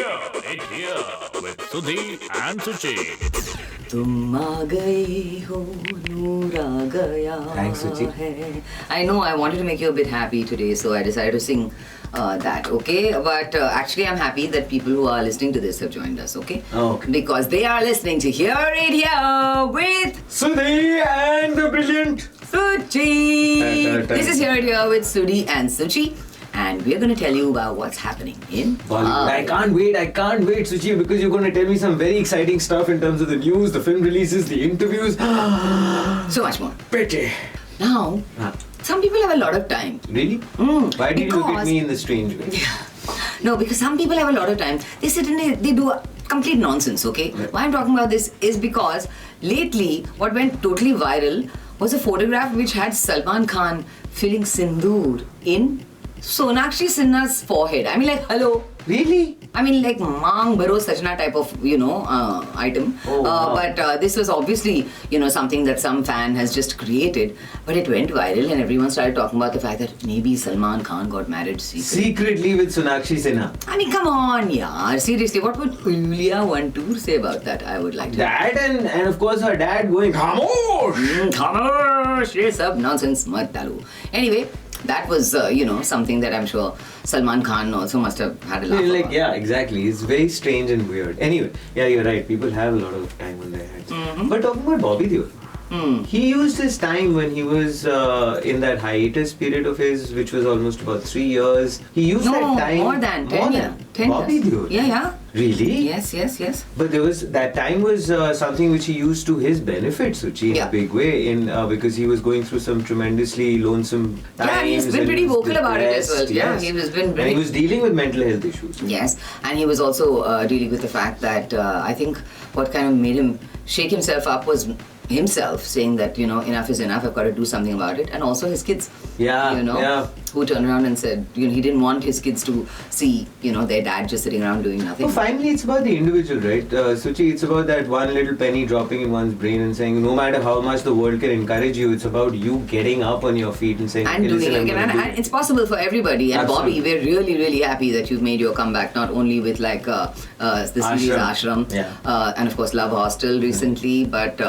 Here with Sudhi and Suchi. तुम आ गई हो नूर आ गया Thanks, Suchi. है. I know I wanted to make you a bit happy today, so I decided to sing that, okay? But actually I'm happy that people who are listening to this have joined us, okay? Oh, okay. Because they are listening to Hear It Here with Sudhi and the brilliant. Suchi. This is Hear It Here with Sudhi and Suchi. And we're going to tell you about what's happening in Bollywood. I can't wait, Suchi, because you're going to tell me some very exciting stuff in terms of the news, the film releases, the interviews. So much more. Pity. Now, some people have a lot of time. Really? Why did you look at me in the strange way? No, because some people have a lot of time. They sit and they do complete nonsense, okay? Right. Why I'm talking about this is because lately what went totally viral was a photograph which had Salman Khan filling sindoor in Sonakshi Sinha's forehead. I mean, like, hello. Really? I mean, like Mang Baro Sajna type of, item. Oh, wow. But this was obviously, something that some fan has just created. But it went viral and everyone started talking about the fact that maybe Salman Khan got married Secretly with Sonakshi Sinha. I mean, come on, yaar. Seriously, what would Julia Vantoor say about that? I would like to know. That and of course her dad going, Khamosh! Khamosh! Ye sab nonsense mat dalu. Anyway, that was, something that I'm sure Salman Khan also must have had a laugh about. Yeah, exactly. It's very strange and weird. Anyway, yeah, you're right. People have a lot of time on their hands. Mm-hmm. But talking about Bobby Deol, he used his time when he was in that hiatus period of his, which was almost about 3 years. He used that time. More than 10 years. Bobby Deol. Yeah. Really? Yes. But that time was something which he used to his benefit, Suchi, in a big way, because he was going through some tremendously lonesome times. Yeah, he's been pretty vocal about it as well. Yeah, he was been and he was dealing with mental health issues. Yes, and he was also dealing with the fact that I think what kind of made him shake himself up was himself saying that, enough is enough, I've got to do something about it. And also his kids, who turned around and said, he didn't want his kids to see, their dad just sitting around doing nothing. Well, finally, it's about the individual, right? Suchi, it's about that one little penny dropping in one's brain and saying, no matter how much the world can encourage you, it's about you getting up on your feet and saying, and doing it again. And it's possible for everybody. And Absolutely. Bobby, we're really, really happy that you've made your comeback, not only with the series Ashram, and of course Love Hostel recently, but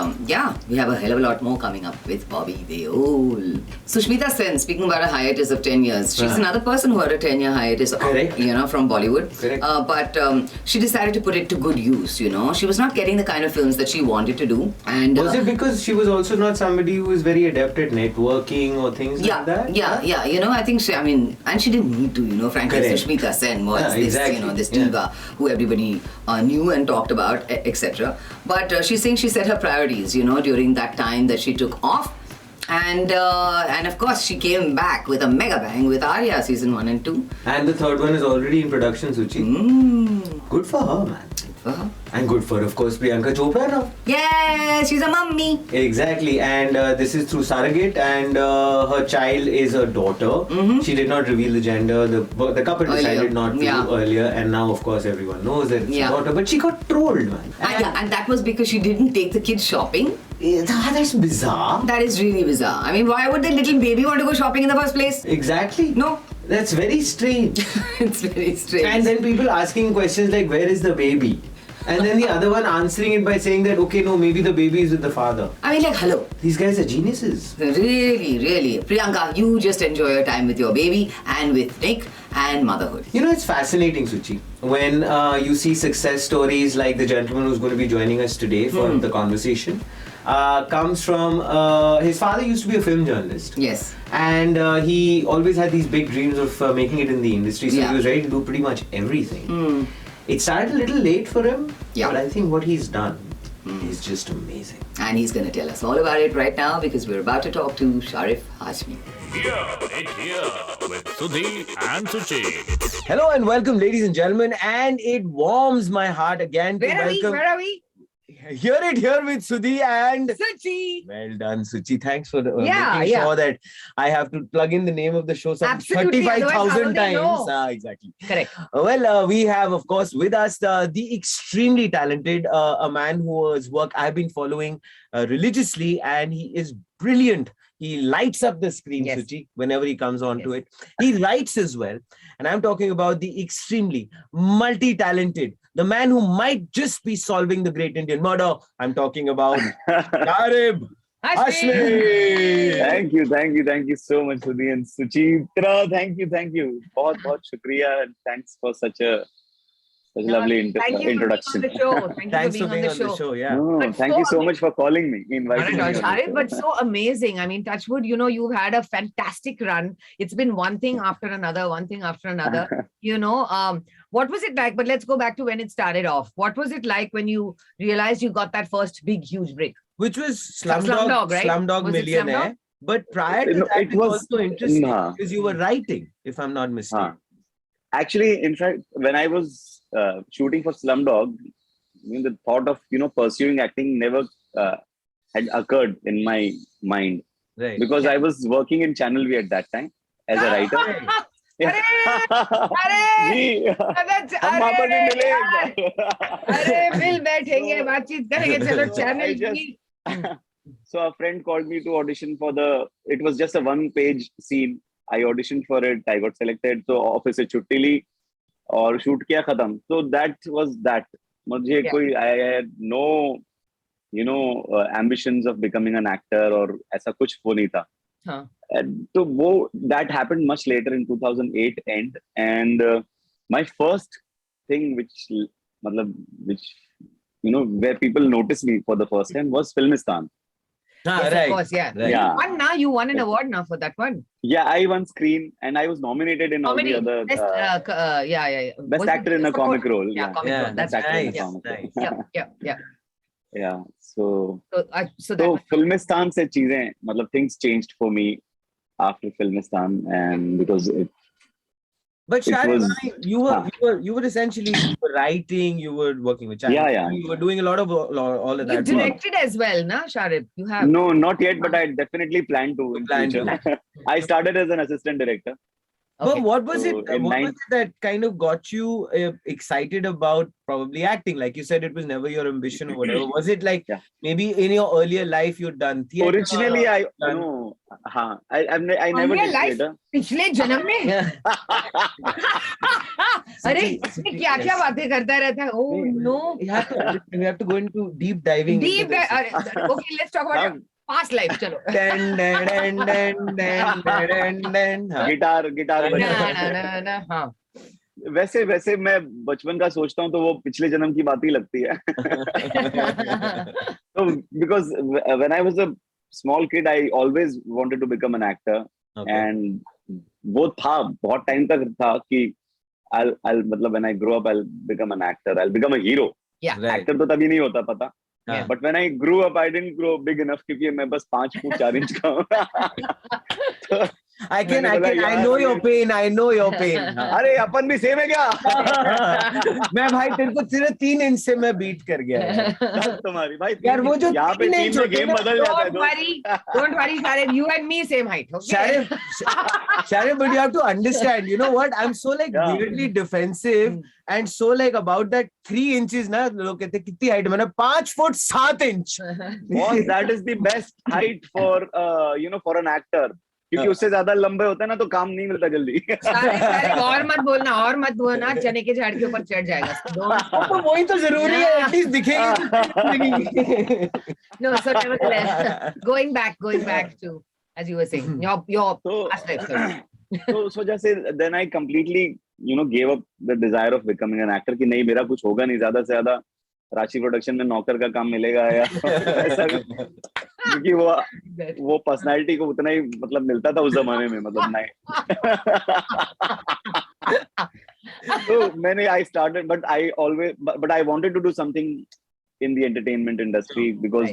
we have a hell of a lot more coming up with Bobby Deol. Sushmita Sen, speaking about a hiatus of 10 years, she's another person who had a 10-year hiatus, from Bollywood. Correct. But she decided to put it to good use, She was not getting the kind of films that she wanted to do. And was it because she was also not somebody who was very adept at networking or things like that? Yeah. I think and she didn't need to, frankly. Correct. Sushmita Sen was this Yeah. diva who everybody knew and talked about, etc. But she's saying she set her priorities, during that time that she took off. And of course she came back with a mega bang with Arya season 1 and 2. And the third one is already in production, Suchi. Good for her, man. And good for, of course, Priyanka Chopra now. Yes, she's a mummy. Exactly, and this is through surrogate, and her child is a daughter. She did not reveal the gender. The couple decided not to earlier, and now, of course, everyone knows that it's a daughter. But she got trolled, man. And that was because she didn't take the kids shopping. That's bizarre. That is really bizarre. I mean, why would the little baby want to go shopping in the first place? Exactly. No. That's very strange. It's very strange. And then people asking questions like, where is the baby? And then the other one answering it by saying that, okay, no, maybe the baby is with the father. I mean, like, hello. These guys are geniuses. Really, really. Priyanka, you just enjoy your time with your baby and with Nick and motherhood. It's fascinating, Suchi, when you see success stories like the gentleman who's going to be joining us today for the conversation. Comes from, his father used to be a film journalist. Yes. And he always had these big dreams of making it in the industry, so he was ready to do pretty much everything. It started a little late for him, but I think what he's done is just amazing. And he's going to tell us all about it right now because we're about to talk to Sharib Hashmi. Here with Sudhi and Suchi. Hello and welcome, ladies and gentlemen, and it warms my heart again to welcome... Where are we? Hear It Here with Sudhi and Suchi. Well done, Suchi. Thanks for making sure that I have to plug in the name of the show some 35,000 times. Exactly. Correct. We have, of course, with us the extremely talented, a man whose work I've been following religiously, and he is brilliant He lights up the screen, Yes. Suchi, whenever he comes onto it. He writes as well. And I'm talking about the extremely multi-talented, the man who might just be solving the great Indian murder. I'm talking about Sharib Hashmi. Thank you so much, Sudhi and Suchi. Thank you. बहुत shukriya, and thanks for such a lovely Thank you introduction. for being on the show. Thank Thanks you for for being on the show. Yeah. No, But thank so you so much for calling me, inviting me. on the Sharib, show. but so amazing. I mean, Touchwood, you know, you've had a fantastic run. It's been one thing after another, one thing after another. You know, what was it like? But let's go back to when it started off. What was it like when you realized you got that first big, huge break? Which was Slumdog, right? Slumdog Was it Millionaire. Slumdog? But prior to No, that, it it was- was also interesting Nah. because you were writing, if I'm not mistaken. Actually, in fact, when I was shooting for Slumdog, the thought of pursuing acting never had occurred in my mind, Right. because I was working in Channel V at that time as a writer. जी, हम वहाँ पर भी मिले एक बार। अरे मिल बैठेंगे बातचीत करेंगे चलो So I channel just- So a friend called me to audition for it was just a 1-page scene. I auditioned for it. I got selected. So office से छुट्टी ली और shoot किया खत्म. So that was that. मुझे कोई I had no ambitions of becoming an actor और ऐसा कुछ वो नहीं था. तो वो that happened much later in 2008 end, and my first thing which where people noticed me for the first time was Filmistan. Yes, Right. of course, yeah. Right. Yeah. You won an award now for that one. Yeah, I won screen and I was nominated in all the other Best, best Was actor it in a support? comic role. Yeah, comic Yeah, role. That's best actor in a nice, comic role. nice. yeah. Yeah. So So that was, Filmistan se cheezein, things changed for me after Filmistan, and because But It Sharib, was- you were essentially writing, you were working with channels, Yeah. you were doing a lot of all of you that. directed as well, na, Sharib? You have. no, not yet, but I definitely plan to in Plan to. future. I started as an assistant director. But Okay. what was So it? in What was it that kind of got you excited about probably acting? Like you said, it was never your ambition or whatever. Was it like Yeah. maybe in your earlier life you'd done theatre? Originally, I done- no, I never Earlier did life? theatre. पिछले जन्म में अरे इसमें क्या क्या बातें करता रहता है oh no We have to go into deep diving. deep into this. okay let's talk about your past life चलो Dun, dun, dun, dun, dun, dun, dun, हाँ. गिटार ना हाँ वैसे मैं बचपन का सोचता हूँ तो वो पिछले जन्म की बात ही लगती है. So because when I was a small kid, I always wanted to become an actor. Okay. And वो था बहुत टाइम तक था कि I'll when I grow up I'll become an actor, I'll become a hero. yeah Right. Actor तो तभी नहीं होता पता. Yeah. But when I grew up I didn't grow big enough क्योंकि मैं बस 5 फुट 4 इंच का हूँ. I मैंने बोला, I यार, know your pain. I know your pain. हाँ. अरे अपन भी सेम है क्या? मैं भाई तेरे को सिर्फ 3 इंच से मैं बीट कर गया यार। तुम्हारी भाई यार वो जो यहाँ पे 3 टीम इंच में होते गेम हैं बदल जाता है. don't worry Sharib, you and me same height okay Sharib, but you have to understand, you know what? I'm so like Yeah. weirdly defensive and so like about that 3 inches ना लोग कहते हैं कितनी height मैंने 5 foot 7 inch. Boss, that is the best height for for an actor. क्योंकि उससे ज्यादा लंबे होते हैं ना तो काम नहीं मिलता जल्दी. Sharib, और मत बोलना चने के झाड़ के ऊपर चढ़ जाएगा तो वही तो जरूरी है एटलीस्ट दिखेगी. हाँ. no so nevertheless going back to as you were saying your So, past life sorry. so just say then I completely gave up the desire of becoming an actor कि नहीं मेरा कुछ होगा नहीं, ज्यादा से ज्यादा राशि प्रोडक्शन में नौकर का काम मिलेगा या ऐसा, क्योंकि वो पर्सनालिटी को उतना ही मिलता था उस जमाने में नहीं. तो मैंने I started but I wanted to do something in the entertainment industry because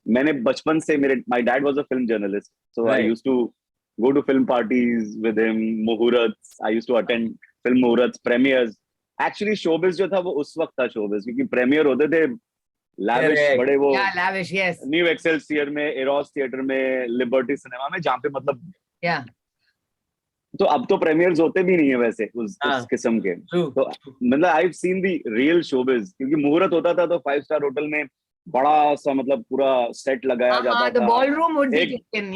मैंने बचपन से my dad was a film journalist, so I used to go to film parties with him, muhurats. I used to attend film muhurats, premieres. Actually showbiz जो था वो उस वक्त था showbiz क्योंकि premiere होते थे lavish बड़े वो yeah lavish yes new Excel theatre में, एरोस थिएटर में, लिबर्टी सिनेमा में, जहाँ पे yeah तो अब तो प्रीमियर्स होते भी नहीं है वैसे उस किस्म के. तो I've seen the real showbiz क्योंकि मुहूर्त होता था तो 5 स्टार होटल में बड़ा सा मतलब पूरा सेट लगाया जाता the था। ballroom would be एक taken.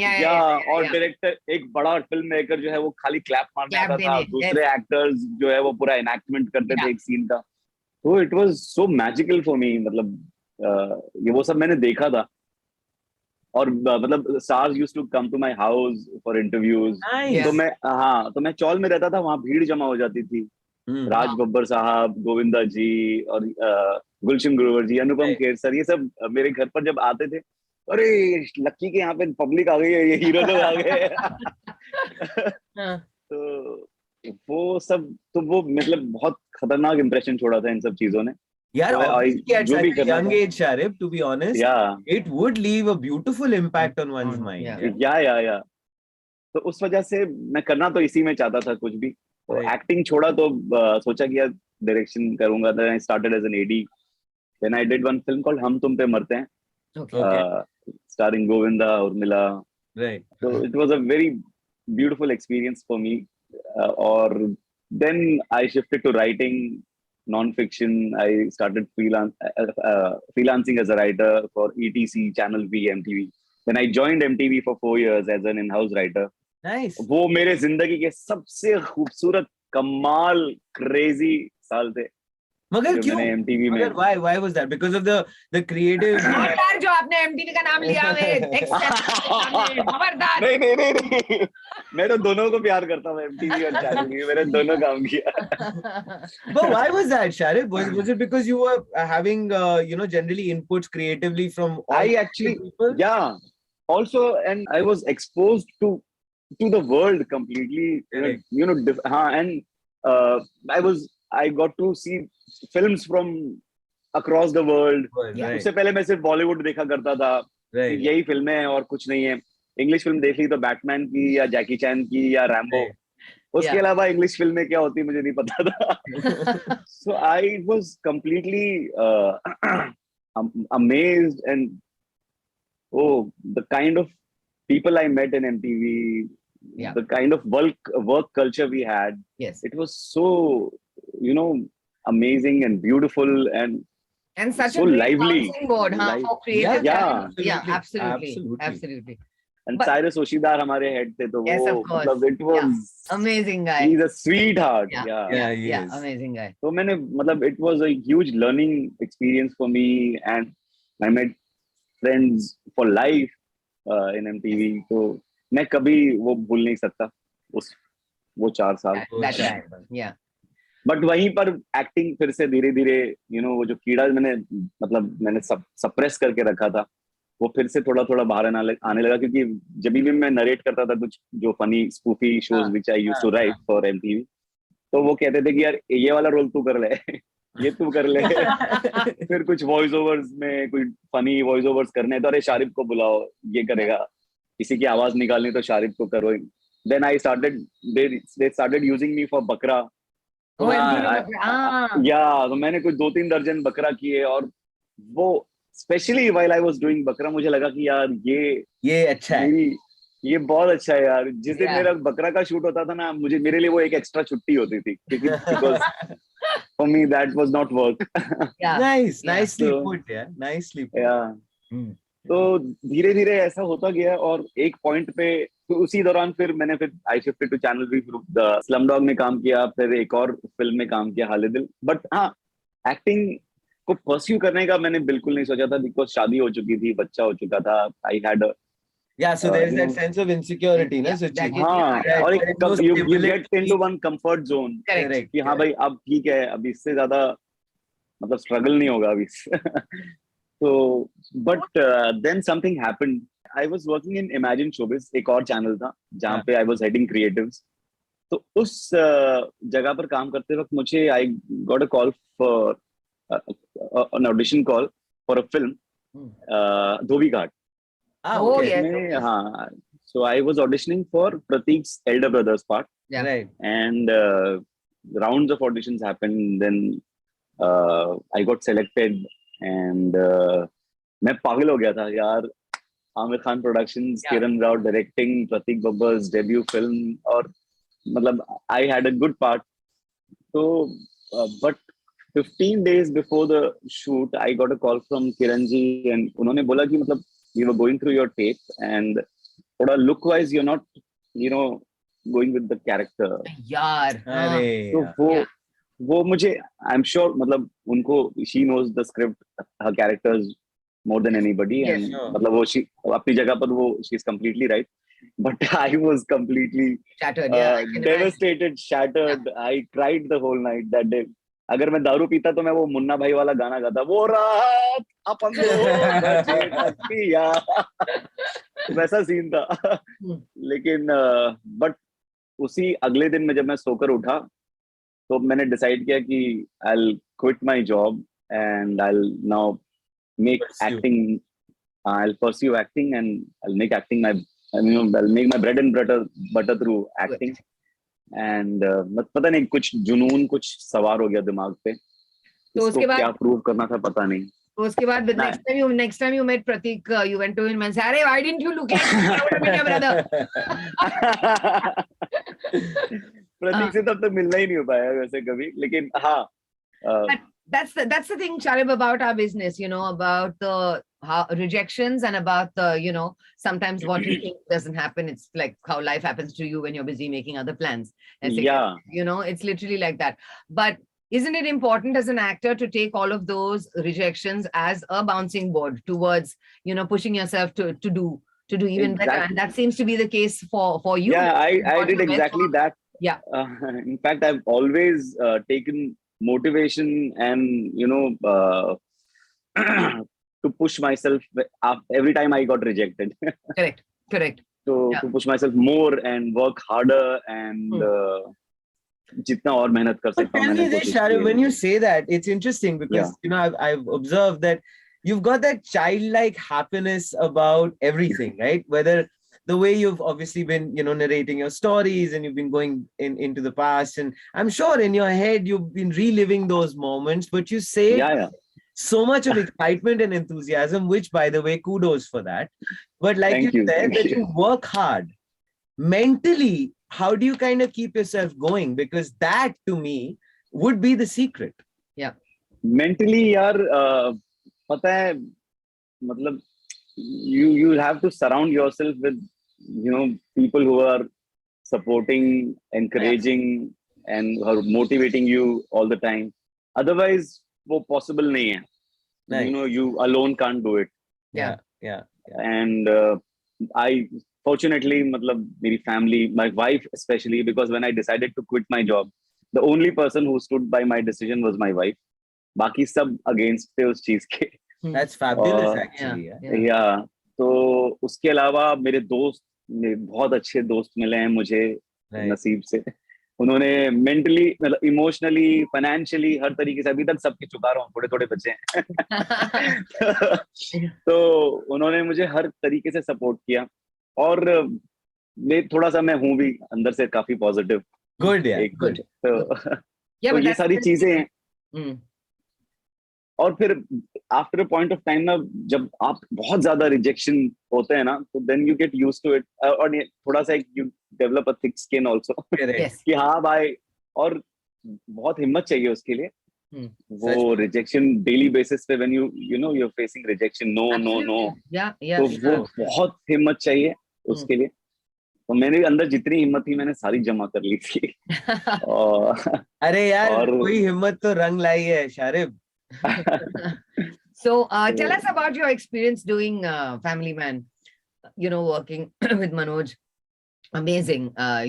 और डायरेक्टर एक बड़ा फिल्म मेकर जो है वो खाली क्लैप मारने Clap आता था, देने, दूसरे एक्टर्स जो है वो पूरा एनैक्टमेंट करते थे एक सीन का। तो it was so magical for me, मतलब ये वो सब मैंने देखा था। और मतलब stars used to come to my house for interviews. Nice. तो मैं चौल में रहता था, वहां भीड़ जमा हो जाती थी। राज बब्बर साहब, गोविंदा जी और गुलशन ग्रोवर जी, अनुपम Right. खेर सर, ये सब मेरे घर पर जब आते थे, अरे लक्की के यहाँ पे पब्लिक आ गई है, ये हीरो लोग आ गए। तो वो सब, तो वो मतलब बहुत खतरनाक इंप्रेशन छोड़ा था इन सब चीजों ने। Yeah, तो obviously at जो such भी a करना young था, age, Sharib, to be honest, या it would leave a beautiful impact on one's mind. Yeah. या तो उस वजह से मैं करना तो इसी में चाहता था कुछ भी। तो Right. एक्टिंग छोड़ा तो सोचा कि यार डायरेक्शन करूंगा। Then I started as an AD. Then I did one film called हम तुम पे मरते हैं, Okay. Starring Govinda Urmila. Right. So it was a very beautiful experience for me. Or then I shifted to writing non-fiction. I started freelancing as a writer for ETC, Channel V, MTV. Then I joined MTV for 4 years as an in-house writer. Nice. वो मेरे जिंदगी के सबसे खूबसूरत कमाल crazy साल थे मगर जो क्यों? मैंने MTV में। मगर why was that? Because of the creative. खबरदार जो आपने एमटीवी का नाम लिया है, खबरदार। नहीं, मैं तो दोनों को प्यार करता हूँ, MTV और चैनल भी, मैंने दोनों काम किया। But why was that, Sharib? Was it because you were having generally inputs creatively from all I actually, people? yeah, also, and I was exposed to the world completely. Correct. And I got to see films from across the world. Right. उससे पहले मैं सिर्फ बॉलीवुड देखा करता था, Right. यही फिल्में हैं और कुछ नहीं है। इंग्लिश फिल्म देख ली तो बैटमैन की या जैकी चैन की या रैम्बो, Right. उसके अलावा इंग्लिश फिल्में क्या होती मुझे नहीं पता था। So I was completely amazed, and the kind of people I met in MTV, the kind of work culture we had. Yes. It was so, amazing and beautiful and such so a great lively. bouncing board, huh? For creative Yeah. talent. Absolutely. Absolutely. And But- Cyrus Oshidar हमारे head थे, तो Yes, वो of course. मतलब it was Amazing guy. he's a sweetheart. Yeah, he is. Amazing guy. तो मैंने मतलब it was a huge learning experience for me, and I met friends for life in MTV. तो मैं कभी वो भूल नहीं सकता वो 4 साल। That's right. Yeah. बट वहीं पर एक्टिंग फिर से धीरे धीरे वो जो कीड़ा मैंने सप्रेस करके रखा था, वो फिर से थोड़ा थोड़ा बाहर आने लगा, क्योंकि जब भी मैं नरेट करता था कुछ जो funny spoofy shows which I used to write for MTV, तो वो कहते थे कि यार ये वाला रोल तू कर ले, ये तू कर ले। फिर कुछ वॉइस ओवर्स में कोई फनी वॉइस ओवर्स करने, तो अरे शारिब को बुलाओ, ये करेगा, किसी की आवाज निकालनी तो शारिब को करो। Then I started they started using me for Bakra. तो मैंने कोई 2-3 दर्जन बकरा किए, और वो specially while I was doing बकरा मुझे लगा कि यार ये अच्छा है, ये बहुत अच्छा है यार। जिस दिन मेरा बकरा का शूट होता था ना, मेरे लिए वो एक एक्स्ट्रा छुट्टी होती थी, क्योंकि because for me that was not work. nicely put, yeah, nicely put. तो धीरे धीरे ऐसा होता गया, और एक पॉइंट पे तो उसी दौरान फिर I shifted to channel V, the slumdog में काम किया, फिर एक और फिल्म में काम किया, हाले दिल। बट हाँ, एक्टिंग को परस्यू करने का मैंने बिल्कुल नहीं सोचा था, बिकॉज शादी हो चुकी थी, बच्चा हो चुका था। I had so there is that sense of insecurity, na, Suchi? हाँ, और एक you get into one comfort zone, correct, कि हाँ भाई अब ठीक है, अब इससे ज्यादा मतलब स्ट्रगल नहीं होगा अभी। तो but then something happened. I was working in Imagine Showbiz, एक और चैनल था जहाँ पे आई वाज हेडिंग क्रिएटिव्स। तो उस जगह पर काम करते वक्त मुझे I got a call for an audition call for a film, धोबी घाट। हाँ, so I was auditioning for Prateek's elder brother's part. Right. And rounds of auditions happened. Then I got selected, and मैं पागल हो गया था यार। Aamir Khan productions, Kiran Rao directing, प्रतीक बब्बर्स debut film, और मतलब I had a good part. तो but 15 days before the shoot, I got a call from Kiranji, and उन्होंने बोला कि मतलब we were going through your tape, and थोड़ा look wise you're not, going with the character. यार अरे तो वो मुझे, I'm sure, मतलब उनको, she knows the script, her characters more than anybody, Yes, and sure. मतलब वो अपनी जगह पर वो, she's completely right, but I was completely shattered. Yeah, I can imagine. devastated, shattered. I cried the whole night that day. अगर मैं दारू पीता तो मैं वो मुन्ना भाई वाला गाना गाता, वो रात अपन 2 बजे तक पिया, वैसा सीन था. लेकिन बट उसी अगले दिन में जब मैं सोकर उठा, तो मैंने डिसाइड किया कि I'll quit my job and I'll now make acting. I'll pursue acting and I'll make acting I'll make my bread and butter through acting. And पता नहीं कुछ जुनून कुछ सवार हो गया दिमाग पे. तो उसके बाद क्या प्रूव करना था पता नहीं. तो उसके बाद next time you met Pratik, you went to him and said, "Arey, why didn't you look like I would have been your brother?" प्रतीक से तब तक मिलना ही नहीं हो पाया वैसे कभी, लेकिन हाँ. That's the thing, Sharib, about our business, about the rejections and about the, sometimes what you think doesn't happen. It's like how life happens to you when you're busy making other plans. Yeah. It's literally like that. But isn't it important as an actor to take all of those rejections as a bouncing board towards, pushing yourself to do even better? And that seems to be the case for you. Yeah, I did exactly that. Yeah. In fact, I've always taken motivation and to push myself every time I got rejected. Correct. To push myself more and work harder and जितना और मेहनत कर सकता हूँ. Tell me this, Sharib, when you say that, it's interesting because I've observed that you've got that childlike happiness about everything, right? Whether the way you've obviously been, narrating your stories and you've been going into the past, and I'm sure in your head you've been reliving those moments, but you say so much of excitement and enthusiasm, which, by the way, kudos for that. But like you said, that you work hard mentally. How do you kind of keep yourself going? Because that, to me, would be the secret. Yeah. Mentally, yaar, पता है, मतलब you have to surround yourself with people who are supporting, encouraging, and who are motivating you all the time. Otherwise, वो possible नहीं है. Nice. You alone can't do it. Yeah. And I fortunately, मतलब मेरी family, my wife especially, because when I decided to quit my job, the only person who stood by my decision was my wife. बाकी सब against थे उस चीज के. That's fabulous, actually. Yeah. तो उसके अलावा मेरे बहुत अच्छे दोस्त मिले हैं मुझे नसीब से. उन्होंने मेंटली, मतलब इमोशनली, फाइनेंशियली, हर तरीके से, अभी तक सबके चुका रहा हूँ, थोड़े बच्चे हैं. तो उन्होंने मुझे हर तरीके से सपोर्ट किया, और थोड़ा सा मैं हूँ भी अंदर से काफी पॉजिटिव. गुड. तो ये सारी चीजें हैं. और फिर after a point of time ना, जब आप बहुत ज्यादा रिजेक्शन होते हैं ना, तो then you get used to it, और थोड़ा सा you develop a thick skin also कि हाँ भाई, और बहुत हिम्मत चाहिए उसके लिए. वो रिजेक्शन डेली बेसिस पे, when you're facing rejection, no, तो वो बहुत हिम्मत चाहिए उसके लिए. तो मेरे अंदर जितनी हिम्मत थी मैंने सारी जमा कर ली थी. अरे यार, कोई हिम्मत तो रंग लाई है Sharib. So tell us about your experience doing Family Man, working with Manoj. Amazing. I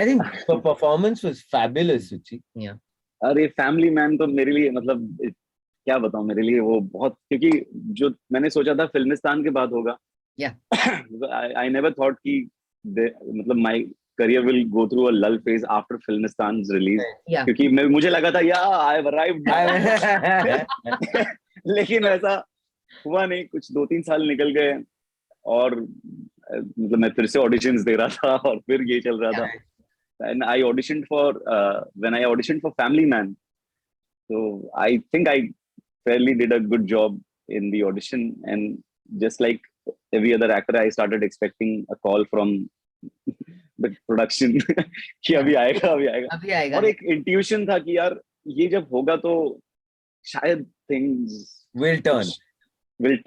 think the performance was fabulous, Suchi. Yeah. अरे Family Man तो मेरे लिए, मतलब क्या बताऊं, मेरे लिए वो बहुत, क्योंकि जो मैंने सोचा था फिल्मिस्तान के बाद होगा. I never thought कि मतलब my career will go through a lull phase after Filmistan's release. क्योंकि मुझे लगा था I've arrived. लेकिन ऐसा हुआ नहीं. कुछ 2-3 साल निकल गए, और मतलब मैं फिर से ऑडिशंस दे रहा था, और फिर ये चल रहा था. And I auditioned when I auditioned for Family Man, so I think I fairly did a good job in the audition, and just like every other actor, I started expecting a call from the production कि अभी आएगा. और एक intuition था कि यार ये जब होगा तो शायद things will turn. will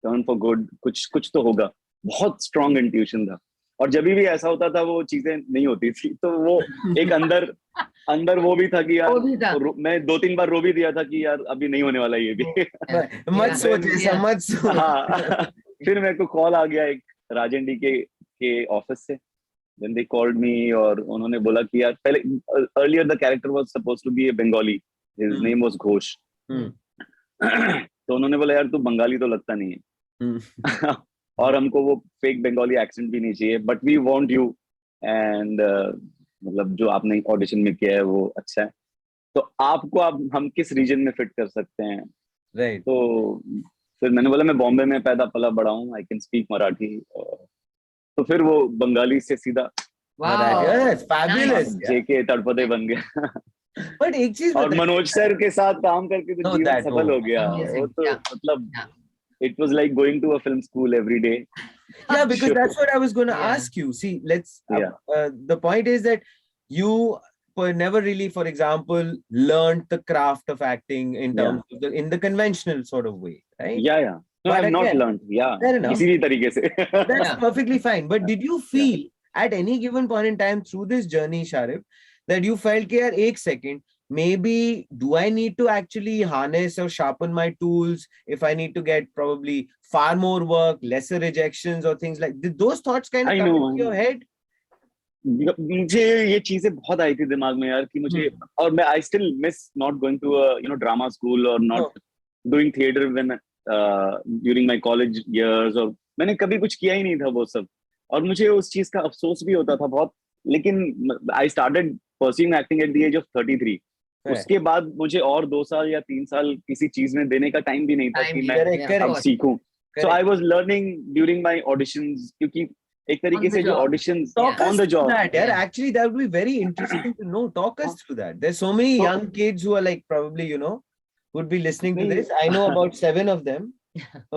turn for good. कुछ तो होगा. बहुत स्ट्रॉन्ग इंट्यूशन था, और जब भी ऐसा होता था वो चीजें नहीं होती थी, तो वो एक अंदर वो भी था कि यार मैं 2-3 बार रो भी दिया था कि यार अभी नहीं होने वाला ये भी. मत सोच ऐसा, मत सोच. हाँ. फिर मेरे को कॉल आ गया एक राजन डी के ऑफिस से. Then they called me और उन्होंने बोला कि यार पहले earlier the character was supposed to be a Bengali. His name was Ghosh. तो उन्होंने बोला यार तू बंगाली तो लगता नहीं है. और हमको वो फेक बंगाली एक्सेंट भी नहीं चाहिए, but we want you, and मतलब जो आपने ऑडिशन में किया है वो अच्छा है, तो आपको हम किस रीजन में फिट कर सकते हैं. Right. तो फिर मैंने बोला मैं बॉम्बे में पैदा पला बड़ा हूँ, आई कैन स्पीक मराठी. तो फिर वो बंगाली से सीधा जेके तड़पदे बन गया. बट एक चीज और मनोज सर के साथ काम करके तो जीवन सफल हो गया. वो तो मतलब it was like going to a film school every day. Yeah, because that's what I was going to ask you. See, the point is that you never really, for example, learned the craft of acting in terms of in the conventional sort of way, right? Yeah. No, I have not learned. Yeah. इसी तरीके से. That's perfectly fine. But did you feel at any given point in time through this journey, Sharib, that you felt कि यार एक second, maybe do I need to actually harness or sharpen my tools if I need to get probably far more work, lesser rejections or things like, did those thoughts kind of come into your head? मुझे ये चीजें बहुत आई थी दिमाग में यार कि मुझे, और मैं I still miss not going to a drama school or not doing theater when during my college years, और मैंने कभी कुछ किया ही नहीं था वो सब, और मुझे उस चीज का अफसोस भी होता था बहुत. लेकिन I started pursuing acting at the age of 33. उसके बाद मुझे और 2 साल या 3 साल किसी चीज में देने का टाइम भी नहीं था कि मैं अब सीखूं. So I was learning during my auditions, क्योंकि एक तरीके से जो auditions on the job. Actually, that would be very interesting to know. Talk us through that. There's so many young kids who are like probably would be listening to this. I know about 7 of them.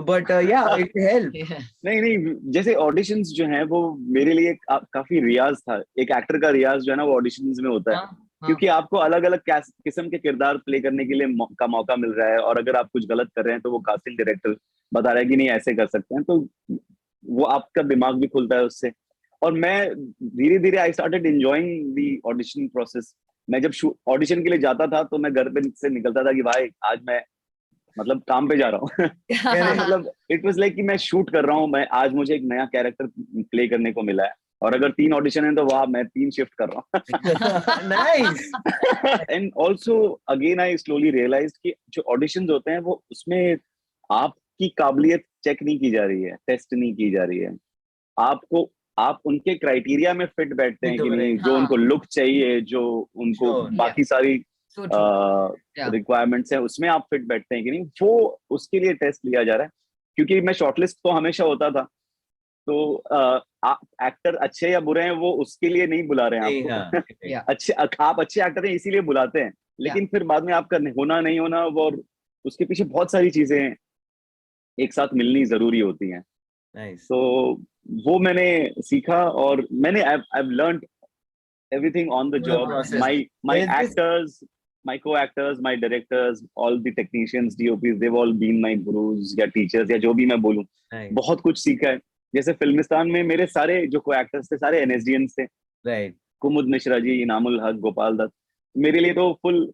But yeah, it helped. नहीं, जैसे auditions जो हैं वो मेरे लिए काफी रियाज था. एक एक्टर का रियाज जो है ना वो ऑडिशंस में होता है. क्योंकि आपको अलग अलग किस्म के किरदार प्ले करने के लिए का मौका मिल रहा है, और अगर आप कुछ गलत कर रहे हैं तो वो कास्टिंग डायरेक्टर बता रहा है कि नहीं ऐसे कर सकते हैं, तो वो आपका दिमाग भी खुलता है उससे. और मैं धीरे धीरे I started enjoying the audition process. मैं जब ऑडिशन के लिए जाता था तो मैं घर पे से निकलता था कि भाई आज मैं मतलब काम पे जा रहा हूँ. मतलब इट वाज लाइक कि मैं शूट कर रहा हूँ, मैं आज मुझे एक नया कैरेक्टर प्ले करने को मिला है, और अगर 3 ऑडिशन है तो वाह मैं 3 शिफ्ट कर रहा हूँ. Nice. And also again I slowly realised कि जो ऑडिशंस होते हैं वो उसमें आपकी काबिलियत चेक नहीं की जा रही है, टेस्ट नहीं की जा रही है. आप उनके क्राइटेरिया में फिट बैठते हैं कि नहीं, जो उनको लुक चाहिए, जो उनको बाकी सारी रिक्वायरमेंट्स है उसमें आप फिट बैठते हैं कि नहीं, वो उसके लिए टेस्ट लिया जा रहा है. क्योंकि मैं शॉर्टलिस्ट तो हमेशा होता था, तो एक्टर अच्छे या बुरे हैं वो उसके लिए नहीं बुला रहे हैं आपको. आप अच्छे एक्टर हैं इसीलिए बुलाते हैं, लेकिन फिर बाद में आपका होना नहीं होना और उसके पीछे बहुत सारी चीजें एक साथ मिलनी जरूरी होती हैं. तो वो मैंने सीखा, और मैंने I've learned everything on the job. My actors, my co-actors, my directors, all the technicians, DOPs, they've all been my gurus या teachers या जो भी मैं बोलूं. बहुत कुछ सीखा है. जैसे फिल्मिस्तान में मेरे सारे जो co-actors थे सारे NSDNs थे. कुमुद मिश्रा जी, इनामुल हक, गोपाल दत्त. मेरे लिए तो फुल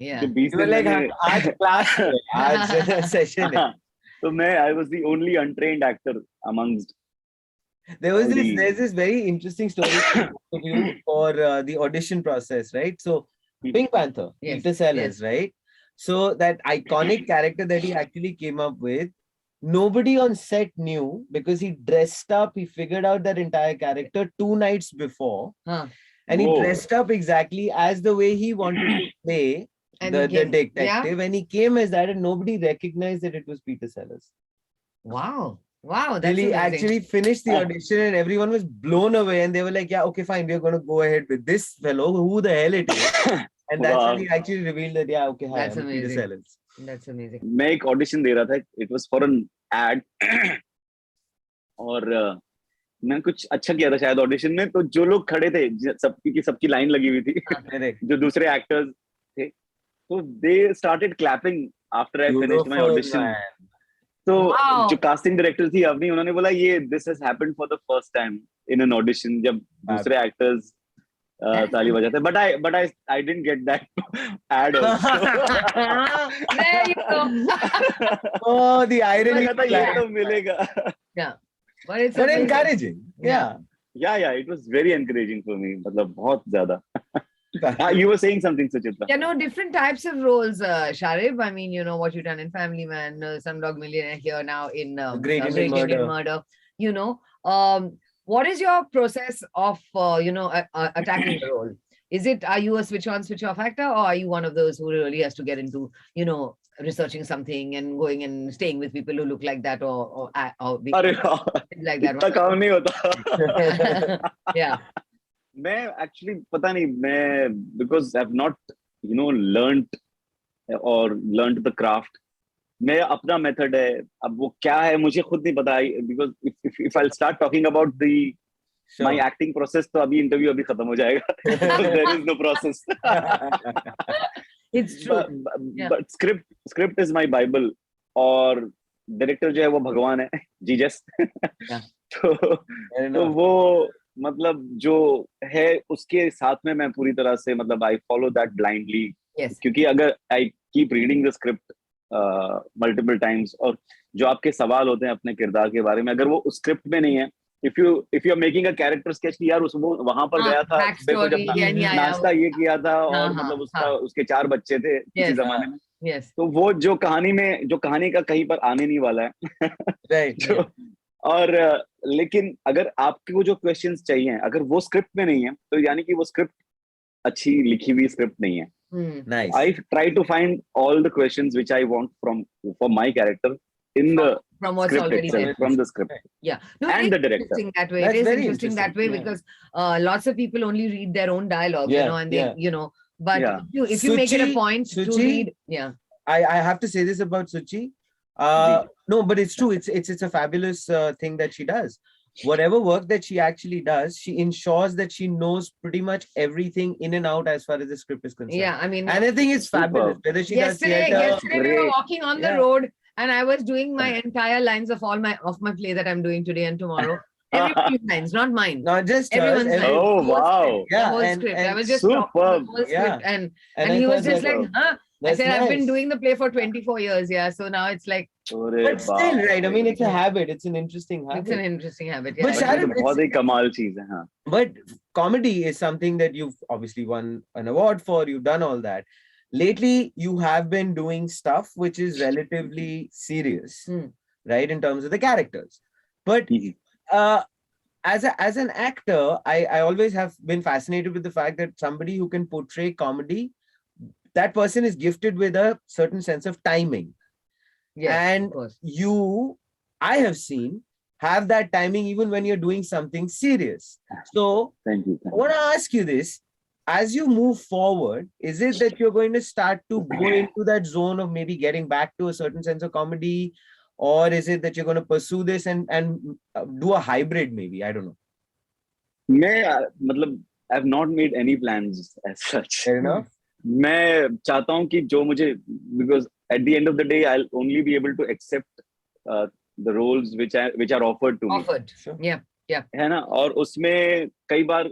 20 दिन आज क्लास आज सेशन है. तो मैं I was the only untrained actor amongst. There's this very interesting story of you for the audition process, right? So Pink Panther, Peter Sellers, right? So that iconic character that he actually came up with, nobody on set knew because he dressed up, he figured out that entire character 2 nights before. And he dressed up exactly as the way he wanted to play the detective. And he came as that and nobody recognized that it was Peter Sellers. Wow, that's really amazing. Actually finished the audition and everyone was blown away and they were like, yeah, okay, fine, we're going to go ahead with this fellow, who the hell it is. And that's when he actually revealed that, yeah, okay, hi, I'm Peter Sellers. That's amazing. मैं एक audition दे रहा था, it was for an ad. और मैं कुछ अच्छा किया था शायद ऑडिशन में, तो जो लोग खड़े थे सबकी लाइन लगी हुई थी. जो दूसरे एक्टर्स, थे, तो they started clapping after I finished my Beautiful, audition. man. तो Wow. जो कास्टिंग डायरेक्टर थी अवनी, उन्होंने बोला ये this has happened for the first time in an audition, जब दूसरे एक्टर्स ताली बजाते, but I didn't get that ad also. There you go. Oh, the irony. लगा था ये तो मिलेगा. Yeah, but it's But amazing. encouraging. Yeah. Yeah, it was very encouraging for me. मतलब बहुत ज़्यादा. You were saying something, Suchitra. Yeah, no, different types of roles, Sharib. I mean, you know, what you've done in Family Man, Slumdog Millionaire, here now in Great Great Indian Indian Murder. Murder. You know, what is your process of, attacking the role? Are you a switch on, switch off actor, or are you one of those who really has to get into, you know, researching something and going and staying with people who look like that or अरे like that? इतना काम नहीं होता. Yeah. मैं actually पता नहीं, मैं because I've not learned the craft. मैं अपना method है, अब वो क्या है मुझे खुद नहीं पता, because if I'll start talking about my acting process, तो अभी interview अभी खत्म हो जाएगा. There is no process. It's true. But script is my Bible, और director जो है वो भगवान है, Jesus. तो वो मतलब जो है उसके साथ में मैं पूरी तरह से मतलब I follow that blindly. Yes. क्योंकि अगर I keep reading the script multiple times, और जो आपके सवाल होते हैं अपने किरदार के बारे में, अगर वो उस स्क्रिप्ट में नहीं है, if you are making a character sketch कि यार वो वहां पर गया था, देखो जब नाश्ता ये किया था, और मतलब उसके 4 बच्चे थे किसी जमाने में. Yes. तो वो जो कहानी का कहीं पर आने नहीं वाला है. Right. और लेकिन अगर आपको जो क्वेश्चंस चाहिए अगर वो स्क्रिप्ट में नहीं है, तो यानी कि वो स्क्रिप्ट अच्छी लिखी हुई स्क्रिप्ट नहीं है. Nice. I try to find all the questions which I want for my character in the from what's script already itself, there. from the script. Yeah. No, And the director. Interesting that way. That's It is very interesting that way, interesting. because lots of people only read their own dialogue, you know, and they, but Yeah. if you make it a Suchi- point to Suchi- read, I have to say this about Suchi. No, but it's true. It's a fabulous thing that she does. Whatever work that she actually does, she ensures that she knows pretty much everything in and out as far as the script is concerned. yeah, I mean, And I think it's fabulous. Whether she does yesterday theater, we were walking on the Yeah. road and I was doing my entire lines of my play that I'm doing today and tomorrow. Everybody's lines, not mine. not just Everyone's hers, lines. Oh, The whole wow. script, the Yeah, whole and- script. I and was just superb. talking the whole Yeah. script, and I he was thought just that- like, huh? I That's said, I've been nice. doing the play for 24 years, yeah. So now it's like, But still, right? I mean, it's a habit. It's an interesting it's habit. an interesting habit. But Yeah. Sharib, तो बहुत ही कमाल चीज है. हाँ. But comedy is something that you've obviously won an award for. You've done all that. Lately, you have been doing stuff which is relatively serious, right, in terms of the characters. But as an actor, I always have been fascinated with the fact that somebody who can portray comedy, that person is gifted with a certain sense of timing. Yes, And of course. you, I have seen, have that timing even when you're doing something serious. So Thank you. I want to ask you this. As you move forward, is it that you're going to start to go into that zone of maybe getting back to a certain sense of comedy? Or is it that you're going to pursue this and do a hybrid maybe? I don't know. मैं मतलब I have not made any plans as such. Fair enough. मैं चाहता हूँ कि जो मुझे, because at the end of the day I'll only be able to accept the roles which are offered to me. Offered. Sure. Yeah. है ना. और उसमें कई बार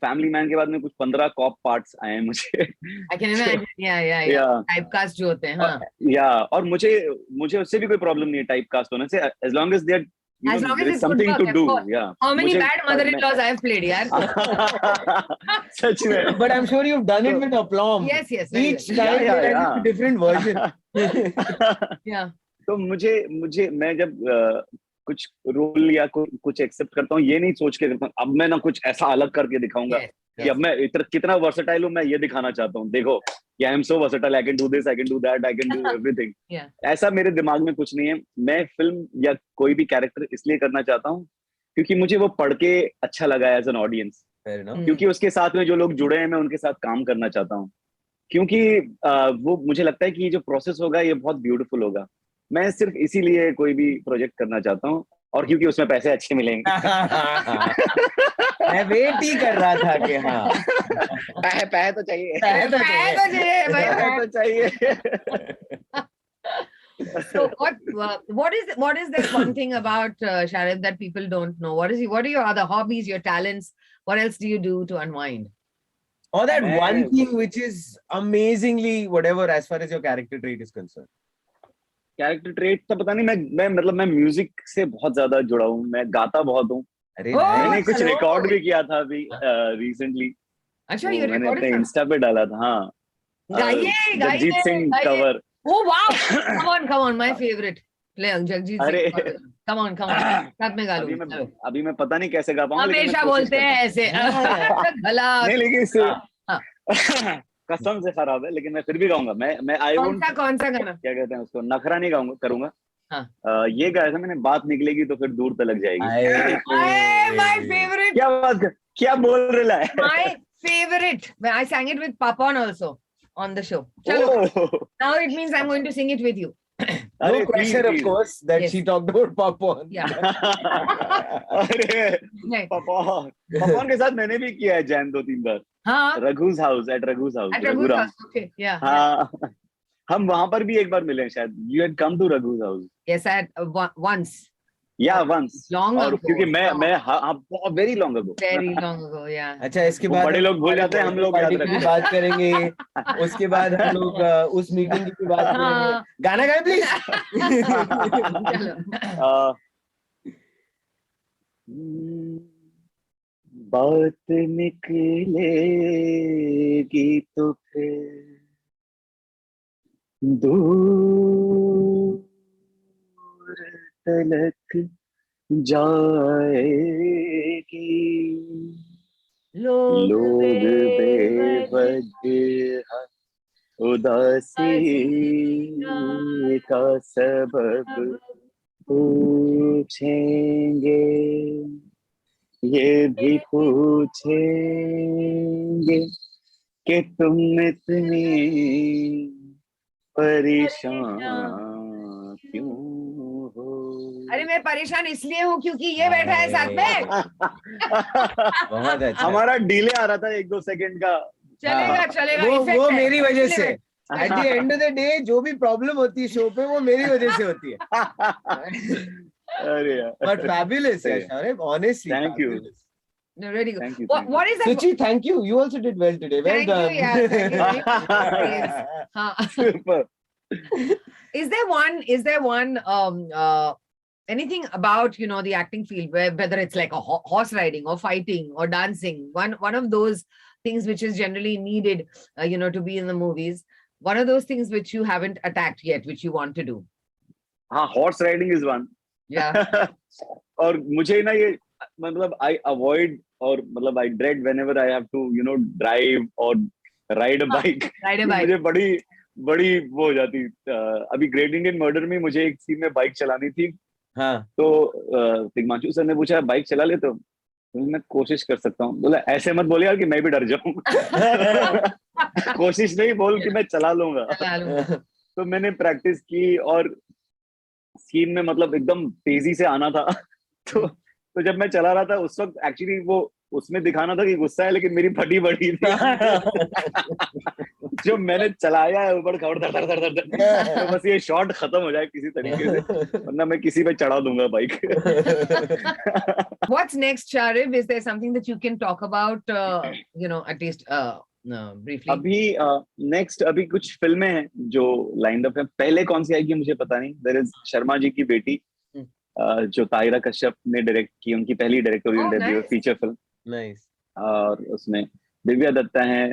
फैमिली मैन के बाद में कुछ 15 कॉप पार्ट्स आए हैं मुझे. I can imagine. Yeah. Typecast जो होते हैं, हाँ. Yeah. और मुझे उससे भी कोई प्रॉब्लम नहीं है टाइपकास्ट होने से, as long as they're As long as there's it's something good to work, do. of course. Yeah. How many मुझे- bad mother-in-laws I have played, यार? सच में. But I'm sure you've done it with aplomb. Yes. Very Each well. time Yeah, there yeah. is a different version. Yeah. तो मुझे मैं जब कुछ role या कुछ एक्सेप्ट करता हूँ, ये नहीं सोच के करता हूँ अब मैं ना कुछ ऐसा अलग करके दिखाऊंगा कि अब मैं कितना वर्सेटाइल हूँ, मैं ये दिखाना चाहता हूँ. देखो, I am so versatile, I can do this, I can do that, I can do everything. ऐसा मेरे दिमाग में कुछ नहीं है. मैं फिल्म या कोई भी कैरेक्टर इसलिए करना चाहता हूँ क्योंकि मुझे वो पढ़ के अच्छा लगा एज एन ऑडियंस. क्योंकि उसके साथ में जो लोग जुड़े हैं, मैं उनके साथ काम करना चाहता हूँ. क्योंकि वो मुझे लगता है कि ये जो प्रोसेस होगा ये बहुत ब्यूटीफुल होगा. मैं सिर्फ इसीलिए कोई भी प्रोजेक्ट करना चाहता हूँ, और क्योंकि उसमें पैसे अच्छे मिलेंगे. मैं वेट ही कर रहा था कि हाँ पैसे तो चाहिए, पैसे तो चाहिए भाई, पैसे तो चाहिए। So what is that one thing about Sharib that people don't know? What are your other hobbies, your talents? What else do you do to unwind? or that मैं- one thing which is amazingly whatever as far as your character trait is concerned. Character trait तो पता नहीं, मैं मतलब मैं music से बहुत ज्यादा जुड़ा हूँ, मैं गाता बहुत हूँ। अरे Oh, मैंने कुछ चलो। रिकॉर्ड भी किया था अभी रिसेंटली, अच्छा, तो ये मैंने recorded अपने था? इंस्टा पे डाला था। हाँ, गाइए, जगजीत सिंह गाइए। Cover. Oh wow! Come on, my favorite. Play Jagjit अरे Singh. Come on. साथ में गा अभी लूं। चलो। मैं पता नहीं कैसे गा पाऊंगा, लेकिन मैं हमेशा कोशिश बोलते हैं करता ऐसे। भला। हूं। नहीं, लेकिन इससे हाँ। कसम से खराब है, लेकिन मैं फिर भी गाऊंगा। मैं आई वोंट, कौन सा गाना? क्या कहते हैं उसको, नखरा नहीं गाऊंगा, करूंगा। हाँ। ये गाया था मैंने, बात निकलेगी तो फिर दूर तलक जाएगी। My favorite. क्या बोल रहा है? My favorite. I sang it with Papan also on the show. Chalo. Oh. Now it means I'm going to sing it with you. No pressure, of course, that Yes. she talked about Papon. Yeah. अरे नहीं। पपॉन के साथ मैंने भी किया है जैन 2-3 बार। हाँ। Raghu's house, at Raghu's house, At Raghu's house. Okay. Yeah. हाँ, हम वहां पर भी एक बार मिले हैं शायद। You had come to Raghu's house. Yes, I had once. Yeah, once. Long और ago. क्योंकि मैं बहुत very long ago. Very long ago. Yeah. अच्छा, इसके वो बाद बड़े लोग भूल जाते हैं, हम लोग याद पार्टी की रखेंगे। बात करेंगे। उसके बाद हम लोग उस मीटिंग की भी बात करेंगे। हाँ। गाना गाए प्लीज। चलो। बात निकलेगी तो फिर दूर तलक जाएगी। लोग बेवजह उदासी का सबब पूछेंगे, ये भी पूछेंगे कि तुम इतनी परेशान क्यों हो। अरे मैं परेशान इसलिए हूँ क्योंकि ये बैठा है साथ में। बहुत अच्छा। हमारा डिले आ रहा था 1-2 सेकंड का। चलेगा। वो मेरी वजह से। At the end of the day जो भी प्रॉब्लम होती है शो पे, वो मेरी वजह से होती है। अरे यार, But fabulous, Sharib. Honestly, Thank you. fabulous. No, really good. Thank you. What is that? Suchi, thank you. You also did well today. Well Thank you, done. yeah, thank you very much. हाँ. Super. Is there one anything about the acting field, whether it's like a horse riding or fighting or dancing, one of those things which is generally needed to be in the movies, one of those things which you haven't attacked yet, which you want to do? हाँ, horse riding is one. Yeah. और मुझे ना ये मतलब I avoid और मतलब I dread whenever I have to drive or ride a bike. Ride a bike. मुझे बड़ी वो हो जाती। अभी ग्रेट इंडियन मर्डर में मुझे एक सीन में बाइक चलानी थी। हाँ। तो तिग्मांशु सर ने पूछा बाइक चला ले, तो मैं कोशिश कर सकता हूँ। बोला ऐसे मत बोले यार कि मैं भी डर जाऊं। कोशिश नहीं, बोल कि मैं चला लूंगा। तो मैंने प्रैक्टिस की और सीन में मतलब एकदम तेजी से आना था। तो जब मैं चला रहा था उस वक्त एक्चुअली वो उसमें दिखाना था कि गुस्सा है, लेकिन मेरी फटी बड़ी थी। जो मैंने चलाया है ऊपर खबर धर धर धर धर, तो बस ये शॉट खत्म हो जाए किसी तरीके से, वरना मैं किसी पे चढ़ा दूंगा bike. What's next, Sharib? Is there something that you can talk about, at least briefly? अभी नेक्स्ट अभी कुछ फिल्में हैं जो लाइंड अप है। पहले कौन सी आएगी मुझे पता नहीं। देयर इज शर्मा जी की बेटी जो ताहिरा कश्यप ने डायरेक्ट की, उनकी पहली directorial debut feature film. Nice. और उसमें दिव्या दत्ता हैं,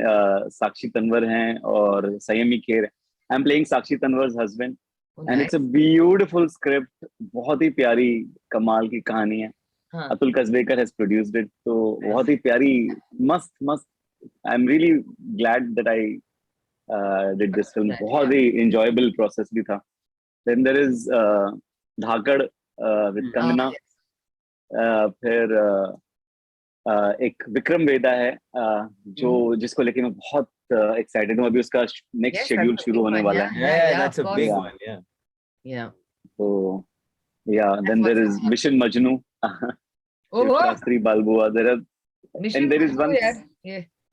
साक्षी तन्वर हैं और Saiyami Kher. I am playing Sakshi Tanwar's husband and it's a beautiful script. बहुत ही प्यारी कमाल की कहानी है। Atul Kasbekar has produced it, तो बहुत ही प्यारी मस्त। I am really glad that I did this film. बहुत ही एंजॉयबल प्रोसेस भी था। Then there is Dhaakad with Kangana. फिर एक विक्रम वेदा है जिसको लेके मैं बहुत एक्साइटेड हूँ। अभी उसका नेक्स्ट शेड्यूल शुरू होने वाला है। That's a big one. Yeah. So yeah, then there is Mission Majnu, Shastri बालबुआ। There are And there is one.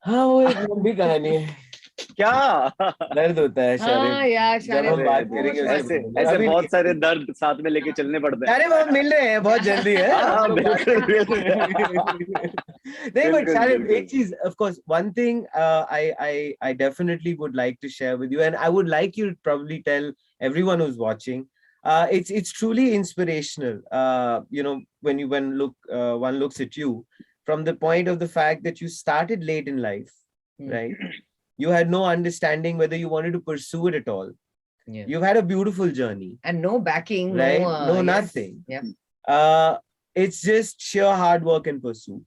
हाँ वो एक लंबी कहानी है. क्या दर्द होता है शारिब. जब हम बात करेंगे ऐसे ऐसे बहुत सारे दर्द साथ में लेके चलने पड़ते हैं. अरे वो मिल रहे हैं बहुत जल्दी है. नहीं but शारिब एक चीज, of course one thing I definitely would like to share with you, and I would like you to probably tell everyone who's watching. It's truly inspirational. When one looks at you from the point of the fact that you started late in life, right? You had no understanding whether you wanted to pursue it at all. Yeah. You've had a beautiful journey. And no backing, right? No yes. nothing. Yeah. It's just sheer hard work and pursuit.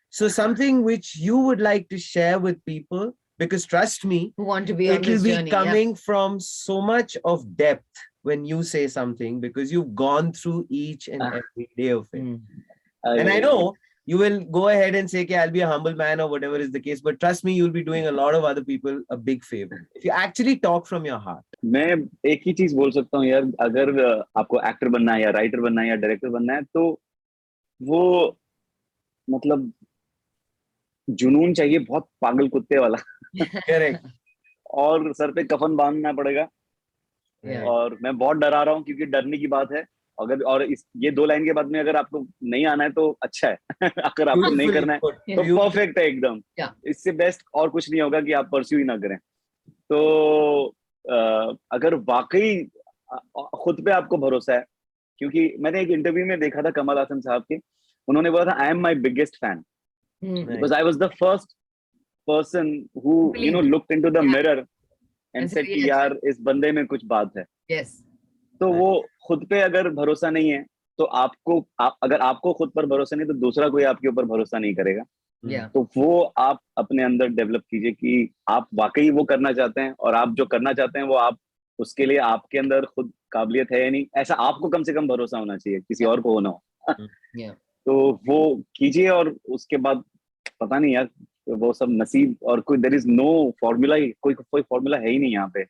So something which you would like to share with people, because trust me, who want to be it will be coming from so much of depth when you say something, because you've gone through each and every day of it. And I know you will go ahead and say, I'll be a humble man or whatever is the case. But trust me, you'll be doing a lot of other people a big favor if you actually talk from your heart. मैं एक ही चीज बोल सकता हूँ यार, अगर आपको actor बनना है या राइटर बनना है या डायरेक्टर बनना है, तो वो मतलब जुनून चाहिए, बहुत पागल कुत्ते वाला. करेक्ट. और सर पे कफन बांधना पड़ेगा. और मैं बहुत डरा रहा हूँ क्योंकि डरने की बात है. अगर और ये 2 लाइन के बाद में अगर आपको नहीं आना है तो अच्छा है. अगर आपको नहीं करना है तो परफेक्ट है एकदम. इससे बेस्ट और कुछ नहीं होगा कि आप परस्यू ही ना करें. तो अगर वाकई खुद पे आपको भरोसा है, क्योंकि मैंने एक इंटरव्यू में देखा था कमल हासन साहब के, उन्होंने बोला था I am my biggest fan because I was the first person who looked into the mirror and said कि यार इस बंदे में कुछ बात है. तो वो खुद पे अगर भरोसा नहीं है तो अगर आपको खुद पर भरोसा नहीं तो दूसरा कोई आपके ऊपर भरोसा नहीं करेगा. तो वो आप अपने अंदर डेवलप कीजिए कि आप वाकई वो करना चाहते हैं, और आप जो करना चाहते हैं वो आप उसके लिए आपके अंदर खुद काबिलियत है या नहीं, ऐसा आपको कम से कम भरोसा होना चाहिए, किसी और को होना हो. तो वो कीजिए, और उसके बाद पता नहीं यार वो सब नसीब, और कोई देयर इज नो फॉर्मूला, कोई फॉर्मूला है ही नहीं यहाँ पे.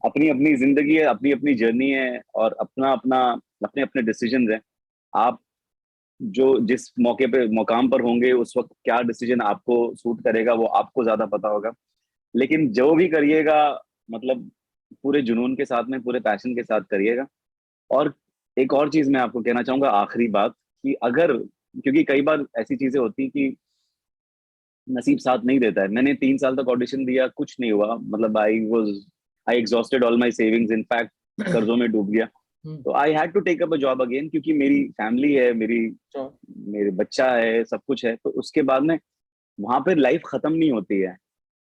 अपनी अपनी जिंदगी है, अपनी अपनी जर्नी है, और अपने अपने डिसीजन है. आप जो जिस मुकाम पर होंगे उस वक्त क्या डिसीजन आपको सूट करेगा वो आपको ज्यादा पता होगा. लेकिन जो भी करिएगा मतलब पूरे जुनून के साथ में, पूरे पैशन के साथ करिएगा. और एक और चीज मैं आपको कहना चाहूंगा, आखिरी बात, कि अगर, क्योंकि कई बार ऐसी चीजें होती कि नसीब साथ नहीं देता है. मैंने 3 साल तक ऑडिशन दिया, कुछ नहीं हुआ. मतलब I exhausted all my savings, in fact कर्जों में डूब गया. तो I had to take up a job again, क्योंकि मेरी फैमिली है, मेरे बच्चा है, सब कुछ है. तो उसके बाद में वहां पर लाइफ खत्म नहीं होती है.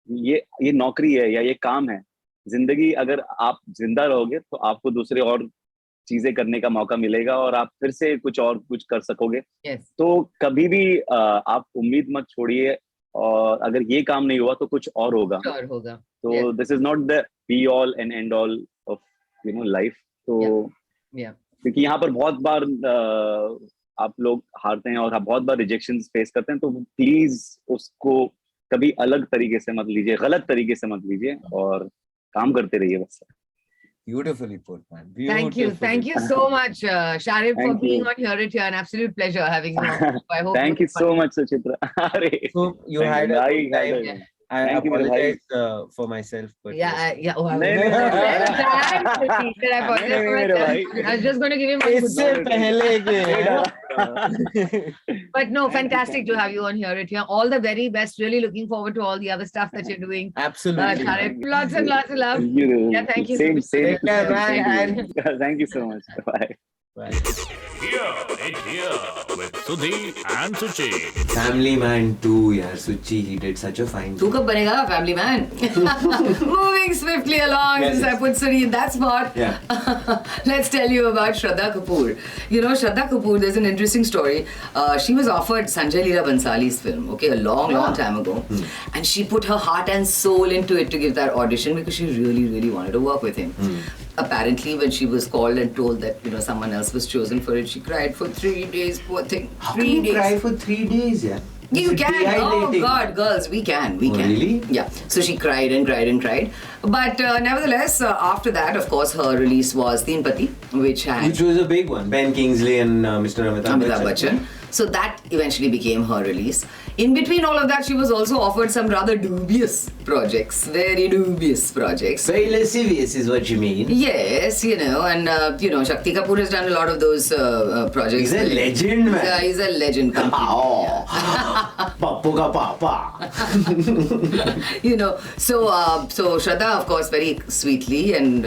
ये नौकरी है या ये काम है. जिंदगी, अगर आप जिंदा रहोगे तो आपको दूसरे और चीजें करने का मौका मिलेगा, और आप फिर से कुछ कर सकोगे. तो कभी भी आप उम्मीद मत छोड़िए, और अगर ये काम नहीं हुआ तो कुछ और होगा. तो this is not the be all and and all of life. तो क्योंकि यहाँ पर बहुत बार आप लोग हारते हैं और बहुत बार रिजेक्शंस फेस करते हैं. तो प्लीज उसको कभी अलग तरीके से मत लीजिए, गलत तरीके से मत लीजिए, और काम करते रहिए बस. Beautifully put, man. Thank you so much, Sharib, for being on Hear It Here. An absolute pleasure having you on. I hope thank you so much, Suchitra. So you had a good time. I apologize for myself, but I was just going to give him but no, fantastic to have you on Hear It Here. All the very best. Really looking forward to all the other stuff that you're doing. Absolutely. Sharib, lots and lots of love. Thank you. Same. Take care, bye. Thank you so much. Bye. Here with Sudhi and Suchi. Family Man 2, yaar. Suchi, he did such a fine job. तू कब बनेगा Family Man? Moving swiftly along, since I put Sudhi in that spot. Yeah. Let's tell you about Shraddha Kapoor. You know, Shraddha Kapoor, there's an interesting story. She was offered Sanjay Leela Bansali's film, okay, a long time ago. And she put her heart and soul into it to give that audition because she really, really wanted to work with him. Apparently, when she was called and told that, someone else was chosen for it, she cried for 3 days, poor thing. How can you cry for 3 days, yeah? You can. Oh God, girls, we can. Really? Yeah. So she cried and cried and cried. But nevertheless, after that, of course, her release was Teen Pati, which was a big one. Ben Kingsley and Mr. Amitabh Bachchan. So that eventually became her release. In between all of that, she was also offered some rather dubious projects, very dubious projects. Very lascivious is what you mean. Yes, and Shakti Kapoor has done a lot of those projects. He's a legend, man. Yeah, he's a legend. Oh, Pappu ka papa. So Shraddha, of course, very sweetly and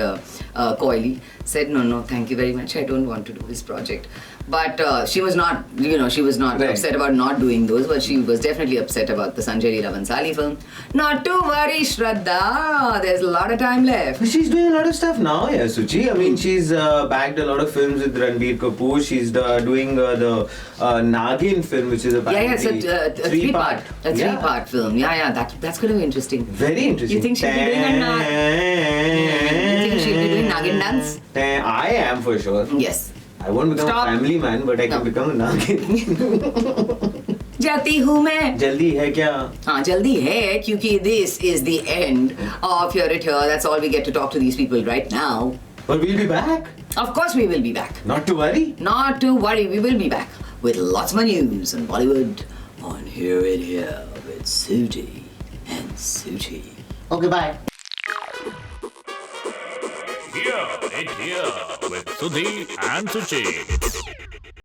coyly said, no, thank you very much. I don't want to do this project. But she was not, Right. upset about not doing those, but she was definitely upset about the Sanjay Leela Bhansali film. Not to worry, Shraddha. There's a lot of time left. But she's doing a lot of stuff now, yeah, Suchi. I mean, she's bagged a lot of films with Ranbir Kapoor. She's doing the Nagin film, which is It's a three-part. A three-part film. Yeah, that's going to be interesting. Very interesting. You think she'll be doing Nagin dance? I am for sure. Yes. I won't become Stop. a family man, but I can become a Nagin. जाती हूँ मैं. जल्दी है क्या? हाँ, जल्दी है क्योंकि this is the end of Hear It Here. That's all we get to talk to these people right now. But we'll be back. Of course we will be back. Not to worry. Not to worry, we will be back with lots more news on Bollywood on Hear It Here with Sudhi and Suchi. Okay, bye. Hear it here with Sudhi and Suchi.